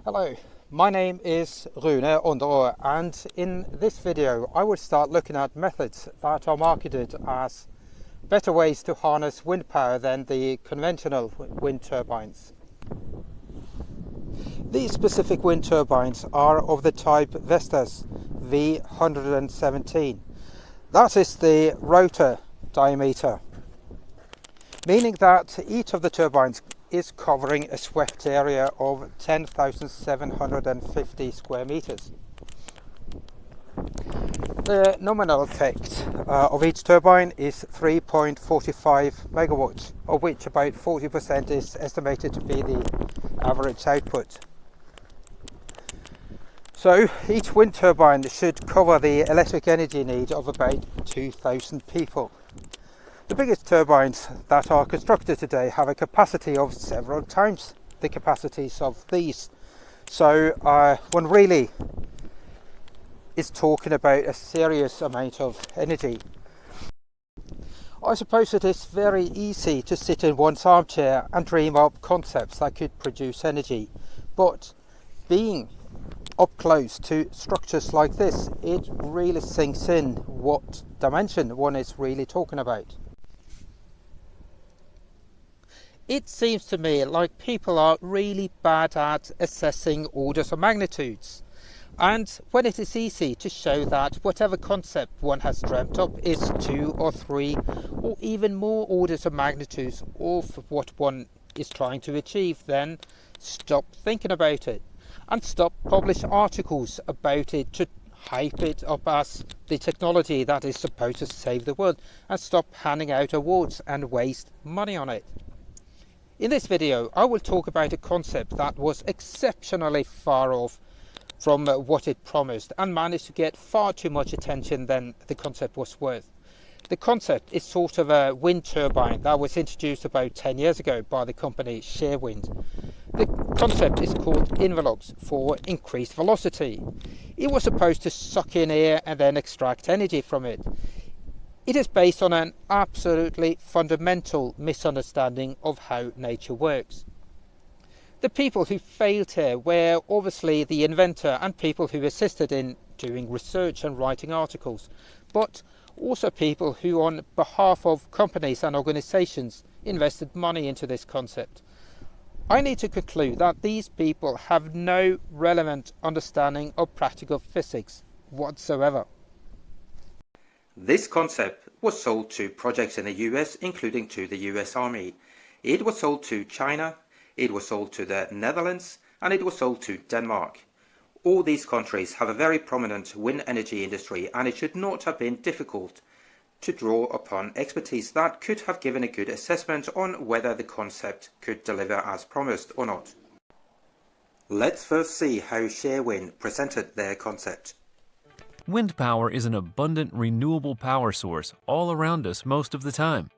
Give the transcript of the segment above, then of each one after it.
Hello, my name is Rune Underå, and in this video I will start looking at methods that are marketed as better ways to harness wind power than the conventional wind turbines. These specific wind turbines are of the type Vestas V117. That is the rotor diameter, meaning that each of the turbines is covering a swept area of 10,750 square meters. The nominal effect of each turbine is 3.45 megawatts, of which about 40% is estimated to be the average output. So each wind turbine should cover the electric energy need of about 2,000 people. The biggest turbines that are constructed today have a capacity of several times the capacities of these. So one really is talking about a serious amount of energy. I suppose it is very easy to sit in one's armchair and dream up concepts that could produce energy, but being up close to structures like this, it really sinks in what dimension one is really talking about. It seems to me like people are really bad at assessing orders of magnitudes. And when it is easy to show that whatever concept one has dreamt up is 2 or 3 or even more orders of magnitudes of what one is trying to achieve, then stop thinking about it and stop publish articles about it to hype it up as the technology that is supposed to save the world, and stop handing out awards and waste money on it. In this video, I will talk about a concept that was exceptionally far off from what it promised and managed to get far too much attention than the concept was worth. The concept is sort of a wind turbine that was introduced about 10 years ago by the company Sheerwind. The concept is called Invelox, for increased velocity. It was supposed to suck in air and then extract energy from it. It is based on an absolutely fundamental misunderstanding of how nature works. The people who failed here were obviously the inventor and people who assisted in doing research and writing articles, but also people who on behalf of companies and organizations invested money into this concept. I need to conclude that these people have no relevant understanding of practical physics whatsoever. This concept was sold to projects in the US, including to the US Army. It was sold to China, it was sold to the Netherlands, and it was sold to Denmark. All these countries have a very prominent wind energy industry, and it should not have been difficult to draw upon expertise that could have given a good assessment on whether the concept could deliver as promised or not. Let's first see how Sheerwind presented their concept. Wind power is an abundant renewable power source all around us most of the time.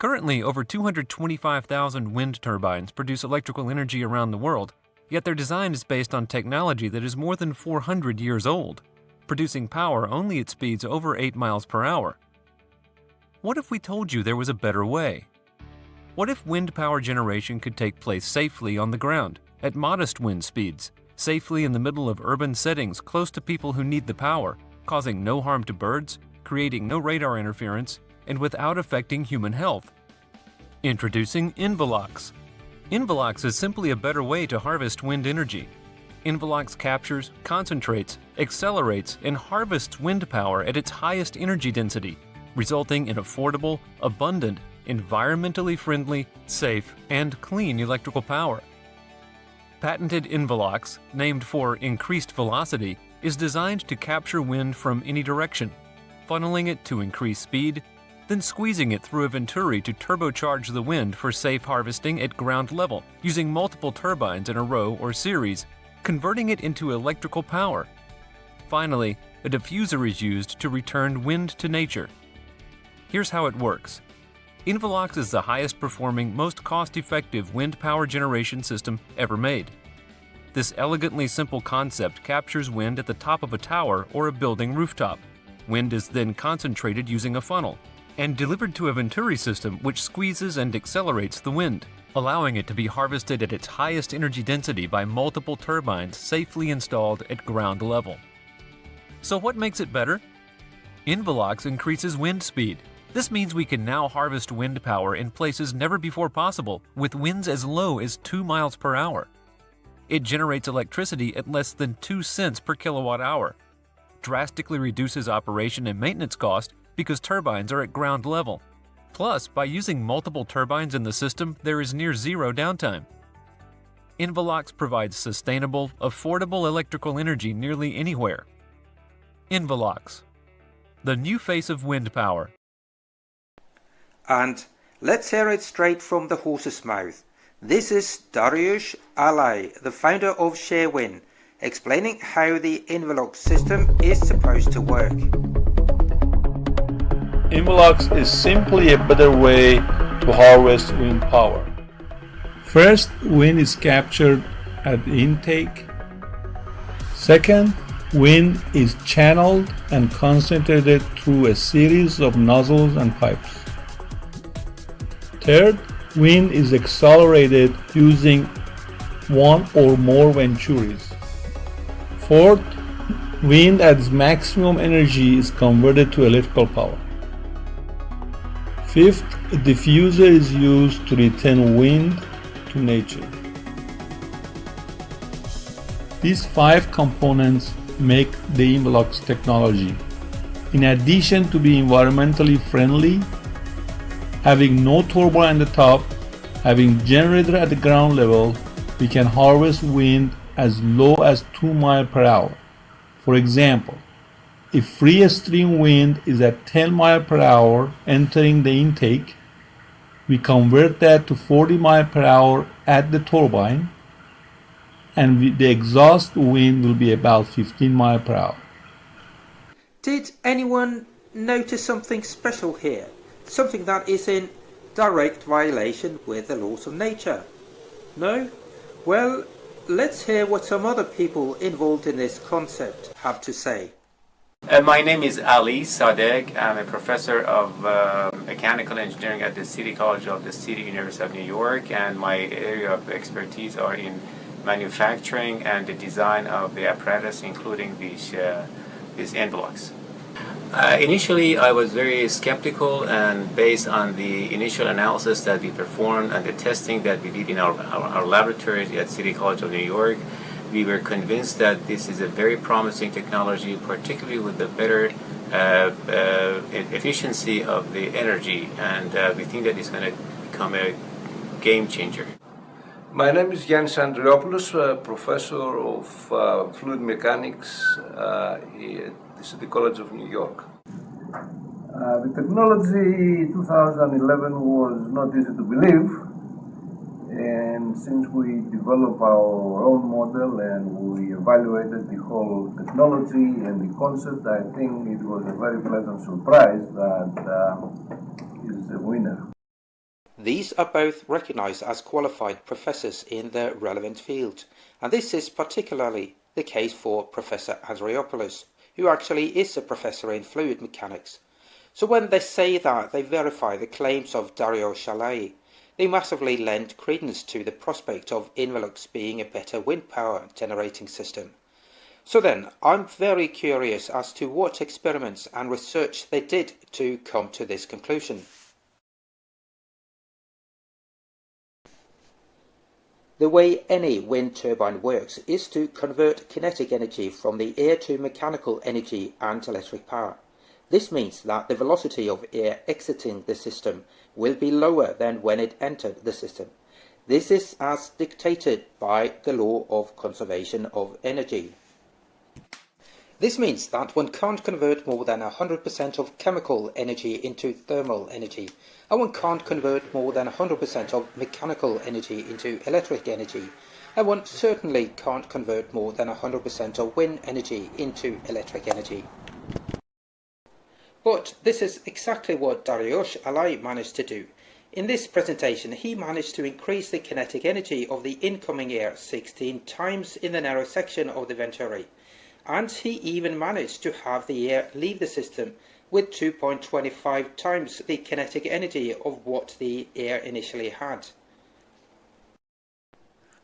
Currently, over 225,000 wind turbines produce electrical energy around the world, yet their design is based on technology that is more than 400 years old, producing power only at speeds over 8 miles per hour. What if we told you there was a better way? What if wind power generation could take place safely on the ground, at modest wind speeds, safely in the middle of urban settings close to people who need the power, causing no harm to birds, creating no radar interference, and without affecting human health? Introducing Invelox. Invelox is simply a better way to harvest wind energy. Invelox captures, concentrates, accelerates, and harvests wind power at its highest energy density, resulting in affordable, abundant, environmentally friendly, safe, and clean electrical power. Patented Invelox, named for increased velocity, is designed to capture wind from any direction, funneling it to increase speed, then squeezing it through a venturi to turbocharge the wind for safe harvesting at ground level, using multiple turbines in a row or series, converting it into electrical power. Finally, a diffuser is used to return wind to nature. Here's how it works. Invelox is the highest performing, most cost-effective wind power generation system ever made. This elegantly simple concept captures wind at the top of a tower or a building rooftop. Wind is then concentrated using a funnel. and delivered to a Venturi system which squeezes and accelerates the wind, allowing it to be harvested at its highest energy density by multiple turbines safely installed at ground level. So what makes it better? Invelox increases wind speed. This means we can now harvest wind power in places never before possible, with winds as low as 2 miles per hour. It generates electricity at less than 2 cents per kilowatt hour, drastically reduces operation and maintenance cost because turbines are at ground level. Plus, by using multiple turbines in the system, there is near zero downtime. Invelox provides sustainable, affordable electrical energy nearly anywhere. Invelox, the new face of wind power. And let's hear it straight from the horse's mouth. This is Dariush Alay, the founder of Sheerwind, explaining how the Invelox system is supposed to work. Invelox is simply a better way to harvest wind power. First, wind is captured at the intake. Second, wind is channeled and concentrated through a series of nozzles and pipes. Third, wind is accelerated using one or more venturis. Fourth, wind at its maximum energy is converted to electrical power. Fifth, a diffuser is used to return wind to nature. These 5 components make the Invelox technology. In addition to being environmentally friendly, having no turbine at the top, having generator at the ground level, we can harvest wind as low as 2 miles per hour. For example, if free stream wind is at 10 miles per hour entering the intake, we convert that to 40 miles per hour at the turbine, and the exhaust wind will be about 15 miles per hour. Did anyone notice something special here? Something that is in direct violation with the laws of nature? No? Well, let's hear what some other people involved in this concept have to say. My name is Ali Sadegh. I'm a professor of mechanical engineering at the City College of the City University of New York, and my area of expertise are in manufacturing and the design of the apparatus, including these Invelox. Initially, I was very skeptical, and based on the initial analysis that we performed and the testing that we did in our laboratories at City College of New York, we were convinced that this is a very promising technology, particularly with the better efficiency of the energy, and we think that it's going to become a game changer. My name is Yannis Andriopoulos, professor of fluid mechanics at the City College of New York. The technology 2011 was not easy to believe, and since we developed our own model and we evaluated the whole technology and the concept, I think it was a very pleasant surprise that is a winner. These are both recognized as qualified professors in their relevant field, and this is particularly the case for Professor Andriopoulos, who actually is a professor in fluid mechanics. So when they say that they verify the claims of Dariush Alay, they massively lend credence to the prospect of Invelox being a better wind power generating system. So then, I'm very curious as to what experiments and research they did to come to this conclusion. The way any wind turbine works is to convert kinetic energy from the air to mechanical energy and electric power. This means that the velocity of air exiting the system will be lower than when it entered the system. This is as dictated by the law of conservation of energy. This means that one can't convert more than 100% of chemical energy into thermal energy, and one can't convert more than 100% of mechanical energy into electric energy, and one certainly can't convert more than 100% of wind energy into electric energy. But this is exactly what Dariush Alay managed to do. In this presentation, he managed to increase the kinetic energy of the incoming air 16 times in the narrow section of the Venturi, and he even managed to have the air leave the system with 2.25 times the kinetic energy of what the air initially had.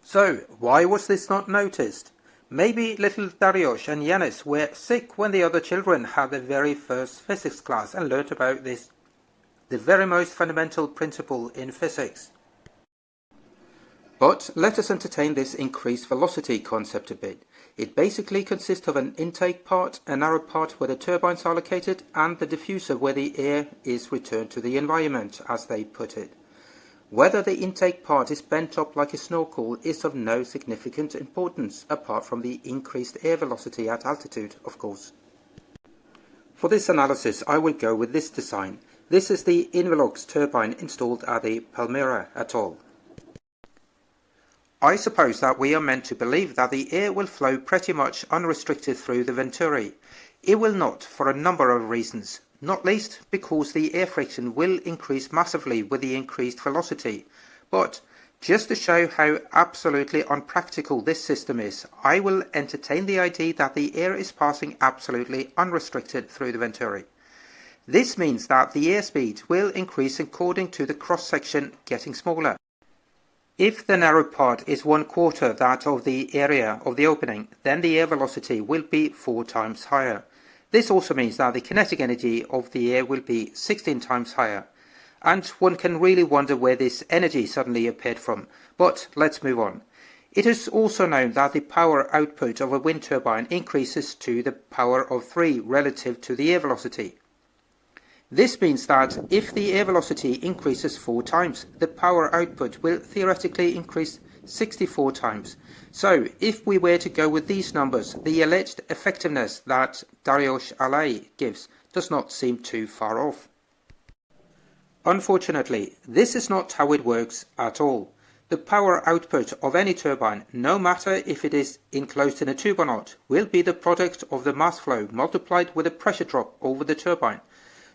So, why was this not noticed? Maybe little Dariush and Yanis were sick when the other children had their very first physics class and learnt about this, the very most fundamental principle in physics. But let us entertain this increased velocity concept a bit. It basically consists of an intake part, a narrow part where the turbines are located, and the diffuser where the air is returned to the environment, as they put it. Whether the intake part is bent up like a snorkel is of no significant importance, apart from the increased air velocity at altitude, of course. For this analysis, I will go with this design. This is the Invelox turbine installed at the Palmyra atoll. I suppose that we are meant to believe that the air will flow pretty much unrestricted through the venturi. It will not, for a number of reasons, not least because the air friction will increase massively with the increased velocity. But just to show how absolutely unpractical this system is, I will entertain the idea that the air is passing absolutely unrestricted through the venturi. This means that the airspeed will increase according to the cross-section getting smaller. If the narrow part is 1/4 that of the area of the opening, then the air velocity will be 4 times higher. This also means that the kinetic energy of the air will be 16 times higher. And one can really wonder where this energy suddenly appeared from. But let's move on. It is also known that the power output of a wind turbine increases to the power of 3 relative to the air velocity. This means that if the air velocity increases 4 times, the power output will theoretically increase 64 times. So, if we were to go with these numbers, the alleged effectiveness that Dariush Alay gives does not seem too far off. Unfortunately, this is not how it works at all. The power output of any turbine, no matter if it is enclosed in a tube or not, will be the product of the mass flow multiplied with a pressure drop over the turbine.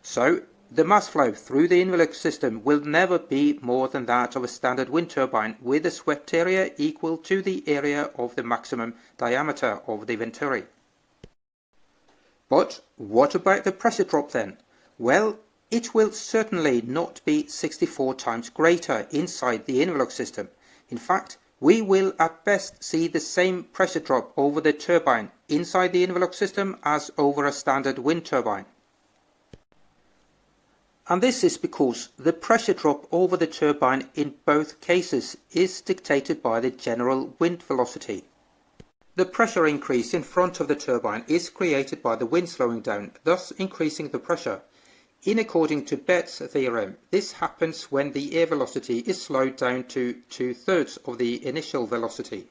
So, the mass flow through the Invelox system will never be more than that of a standard wind turbine with a swept area equal to the area of the maximum diameter of the venturi. But what about the pressure drop then? Well, it will certainly not be 64 times greater inside the Invelox system. In fact, we will at best see the same pressure drop over the turbine inside the Invelox system as over a standard wind turbine. And this is because the pressure drop over the turbine in both cases is dictated by the general wind velocity. The pressure increase in front of the turbine is created by the wind slowing down, thus increasing the pressure. In according to Bett's theorem, this happens when the air velocity is slowed down to 2/3 of the initial velocity.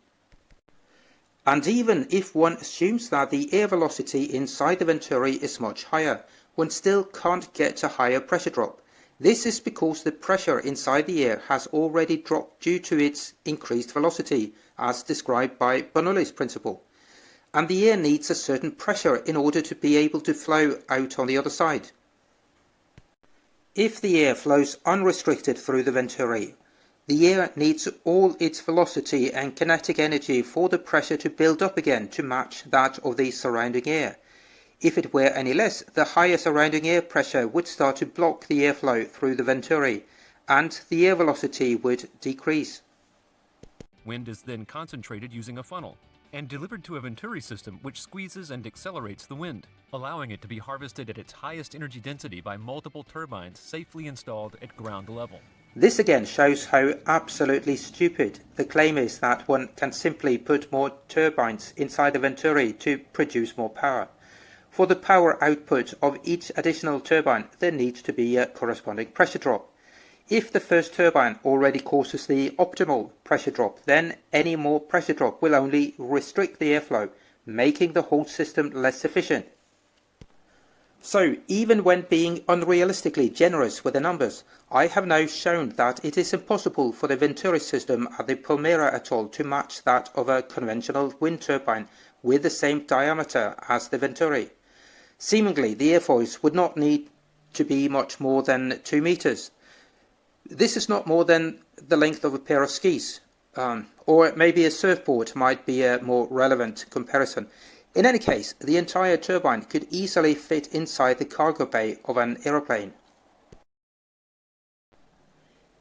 And even if one assumes that the air velocity inside the venturi is much higher, one still can't get a higher pressure drop. This is because the pressure inside the air has already dropped due to its increased velocity, as described by Bernoulli's principle. And the air needs a certain pressure in order to be able to flow out on the other side. If the air flows unrestricted through the venturi, the air needs all its velocity and kinetic energy for the pressure to build up again to match that of the surrounding air. If it were any less, the higher surrounding air pressure would start to block the airflow through the venturi, and the air velocity would decrease. Wind is then concentrated using a funnel and delivered to a venturi system which squeezes and accelerates the wind, allowing it to be harvested at its highest energy density by multiple turbines safely installed at ground level. This again shows how absolutely stupid the claim is that one can simply put more turbines inside the venturi to produce more power. For the power output of each additional turbine, there needs to be a corresponding pressure drop. If the first turbine already causes the optimal pressure drop, then any more pressure drop will only restrict the airflow, making the whole system less efficient. So, even when being unrealistically generous with the numbers, I have now shown that it is impossible for the venturi system at the Palmyra atoll to match that of a conventional wind turbine with the same diameter as the venturi. Seemingly, the airfoils would not need to be much more than 2 meters. This is not more than the length of a pair of skis, or maybe a surfboard might be a more relevant comparison. In any case, the entire turbine could easily fit inside the cargo bay of an aeroplane.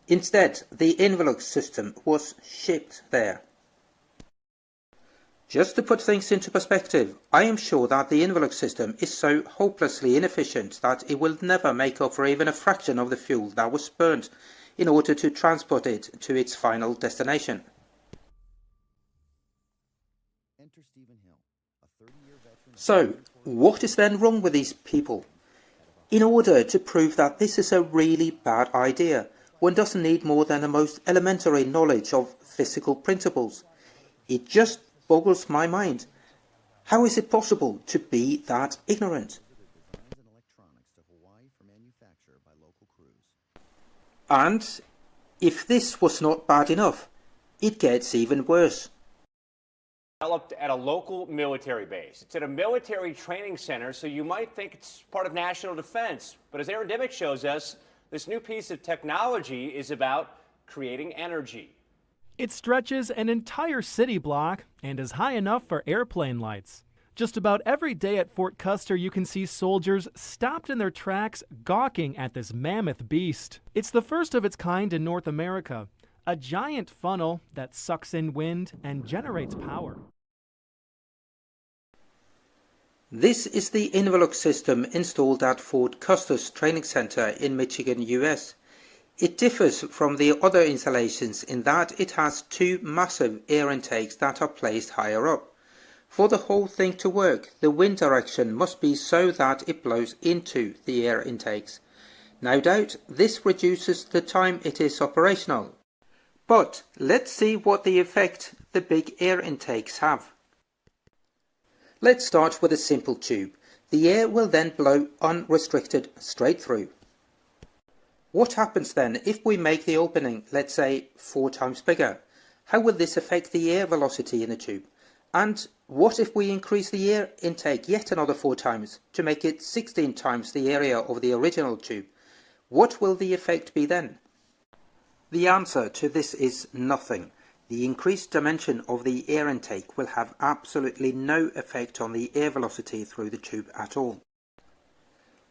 Instead, the Invelox system was shipped there. Just to put things into perspective, I am sure that the Invelox system is so hopelessly inefficient that it will never make up for even a fraction of the fuel that was burnt in order to transport it to its final destination. So, what is then wrong with these people? In order to prove that this is a really bad idea, one doesn't need more than the most elementary knowledge of physical principles. It just boggles my mind. How is it possible to be that ignorant? And if this was not bad enough, it gets even worse. Developed at a local military base. It's at a military training center, so you might think it's part of national defense. But as Aaron Dimmick shows us, this new piece of technology is about creating energy. It stretches an entire city block and is high enough for airplane lights. Just about every day at Fort Custer, you can see soldiers stopped in their tracks gawking at this mammoth beast. It's the first of its kind in North America, a giant funnel that sucks in wind and generates power. This is the Invelox system installed at Fort Custer's training center in Michigan, US. It differs from the other installations in that it has two massive air intakes that are placed higher up. For the whole thing to work, the wind direction must be so that it blows into the air intakes. No doubt this reduces the time it is operational. But let's see what the effect the big air intakes have. Let's start with a simple tube. The air will then blow unrestricted straight through. What happens then if we make the opening, let's say, 4 times bigger? How will this affect the air velocity in the tube? And what if we increase the air intake yet another 4 times to make it 16 times the area of the original tube? What will the effect be then? The answer to this is nothing. The increased dimension of the air intake will have absolutely no effect on the air velocity through the tube at all.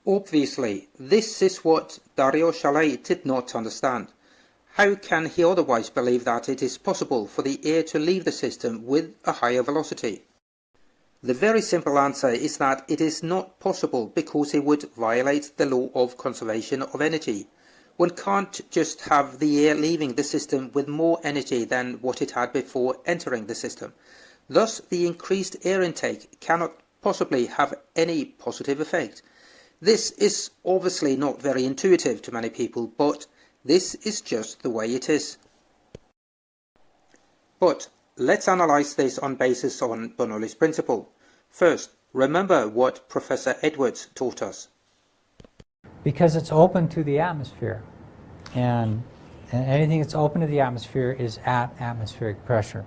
Obviously, this is what Dario Chalet did not understand. How can he otherwise believe that it is possible for the air to leave the system with a higher velocity? The very simple answer is that it is not possible because it would violate the law of conservation of energy. One can't just have the air leaving the system with more energy than what it had before entering the system. Thus, the increased air intake cannot possibly have any positive effect. This is obviously not very intuitive to many people, but this is just the way it is. But let's analyze this on basis on Bernoulli's principle. First, remember what Professor Edwards taught us. Because it's open to the atmosphere, and anything that's open to the atmosphere is at atmospheric pressure.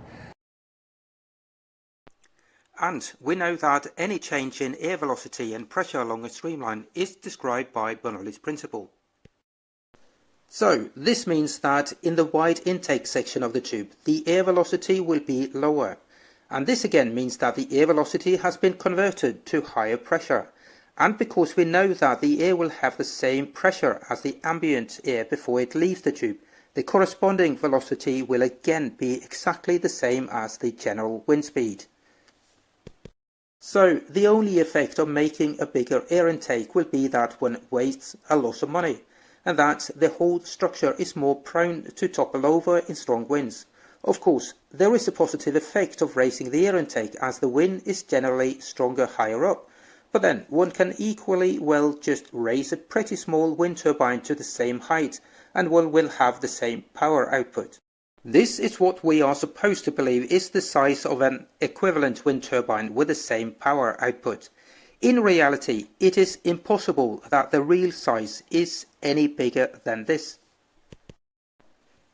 And we know that any change in air velocity and pressure along a streamline is described by Bernoulli's principle. So this means that in the wide intake section of the tube, the air velocity will be lower. And this again means that the air velocity has been converted to higher pressure. And because we know that the air will have the same pressure as the ambient air before it leaves the tube, the corresponding velocity will again be exactly the same as the general wind speed. So the only effect of making a bigger air intake will be that one wastes a lot of money, and that the whole structure is more prone to topple over in strong winds. Of course, there is a positive effect of raising the air intake as the wind is generally stronger higher up, but then one can equally well just raise a pretty small wind turbine to the same height and one will have the same power output. This is what we are supposed to believe is the size of an equivalent wind turbine with the same power output. In reality, it is impossible that the real size is any bigger than this.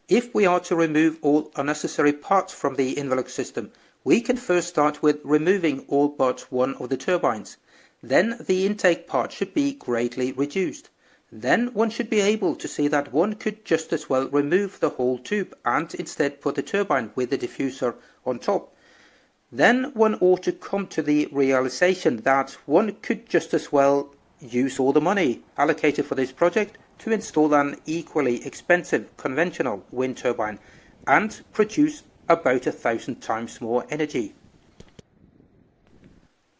If we are to remove all unnecessary parts from the Invelox system, we can first start with removing all but one of the turbines. Then the intake part should be greatly reduced. Then one should be able to see that one could just as well remove the whole tube and instead put the turbine with the diffuser on top. then one ought to come to the realization that one could just as well use all the money allocated for this project to install an equally expensive conventional wind turbine and produce about 1,000 times more energy.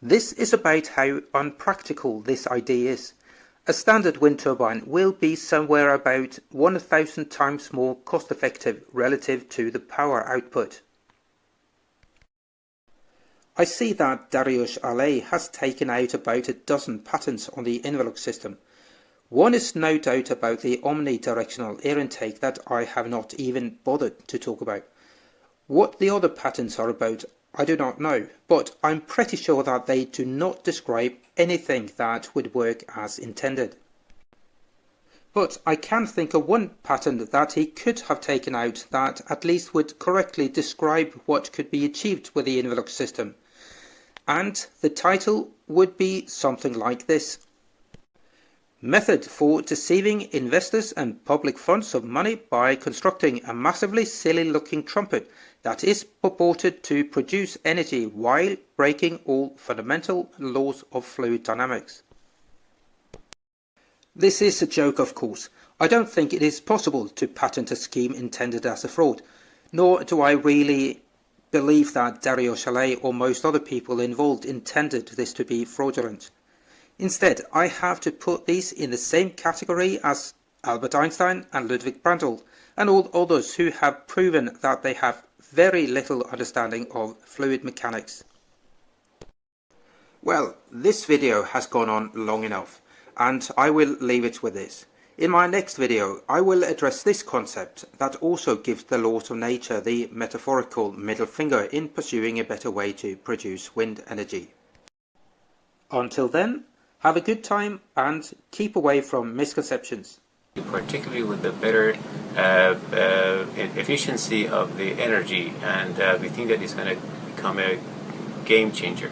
This is about how unpractical this idea is. A standard wind turbine will be somewhere about 1,000 times more cost effective relative to the power output. I see that Dariush Ale has taken out about a dozen patents on the Invelox system. One is no doubt about the omnidirectional air intake that I have not even bothered to talk about. What the other patents are about I do not know, but I'm pretty sure that they do not describe anything that would work as intended. But I can think of one patent that he could have taken out that at least would correctly describe what could be achieved with the Invelox system. And the title would be something like this: Method for deceiving investors and public funds of money by constructing a massively silly looking trumpet that is purported to produce energy while breaking all fundamental laws of fluid dynamics. This is a joke, of course. I don't think it is possible to patent a scheme intended as a fraud, nor do I really believe that Dariush Ale or most other people involved intended this to be fraudulent. Instead, I have to put these in the same category as Albert Einstein and Ludwig Prandtl and all others who have proven that they have very little understanding of fluid mechanics. Well, this video has gone on long enough, and I will leave it with this. In my next video, I will address this concept that also gives the laws of nature the metaphorical middle finger in pursuing a better way to produce wind energy. Until then, have a good time and keep away from misconceptions. Particularly with the better efficiency of the energy, and we think that it's going to become a game changer.